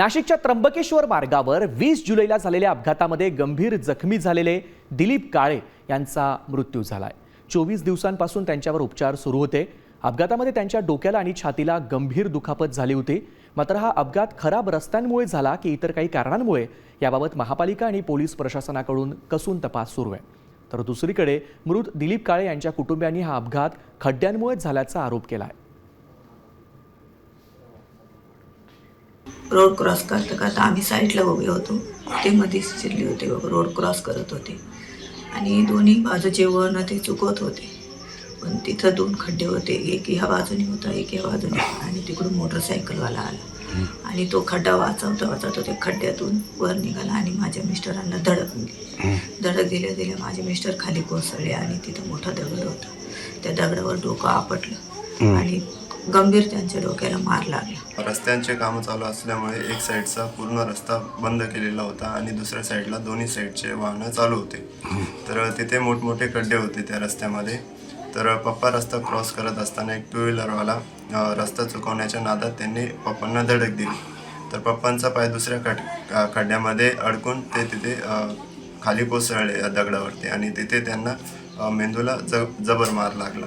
नाशिकच्या त्र्यंबकेश्वर मार्गावर 20 जुलैला झालेल्या अपघातामध्ये गंभीर जखमी झालेले दिलीप काळे यांचा मृत्यू झालाय। 24 दिवसांपासून त्यांच्यावर उपचार सुरू होते। अपघातामध्ये त्यांच्या डोक्याला आणि छातीला गंभीर दुखापत झाली होती। मात्र हा अपघात खराब रस्त्यांमुळे झाला की इतर काही कारणांमुळे याबाबत महापालिका आणि पोलीस प्रशासनाकडून कसून तपास सुरू आहे। तर दुसरीकडे मृत दिलीप काळे यांच्या कुटुंबियांनी हा अपघात खड्ड्यांमुळे झाल्याचा आरोप केला आहे। रोड क्रॉस करता आम्ही साईडला उभे होतो, ते मध्येच शिरले होते, रोड क्रॉस करत होते आणि दोन्ही बाजूचे वळण ते चुकवत होते। पण तिथं 2 खड्डे होते, एक ह्या बाजूने होता, एक ह्या बाजूने, आणि तिकडून मोटरसायकलवाला आला आणि तो खड्डा वाचवता ते खड्ड्यातून वर निघाला आणि माझ्या मिस्टरांना धडक दिल्या माझे मिस्टर खाली कोसळले आणि तिथं मोठा दगड होता, त्या दगडावर डोकं आपटलं आणि गंभीर त्यांच्या डोक्याला मार लागला। रस्त्यांचे कामं चालू असल्यामुळे एक साईडचा पूर्ण रस्ता बंद केलेला होता आणि दुसऱ्या साईडला दोन्ही साईडचे वाहनं चालू होते। तर तिथे मोठमोठे खड्डे होते त्या रस्त्यामध्ये। तर पप्पा रस्ता क्रॉस करत असताना एक 2 व्हीलरवाला रस्ता चुकवण्याच्या नादात त्यांनी पप्पांना धडक दिली। तर पप्पांचा पाय दुसऱ्या खड्ड्यामध्ये अडकून ते तिथे खाली कोसळले दगडावरती आणि तिथे त्यांना मेंदूला जबर मार लागला।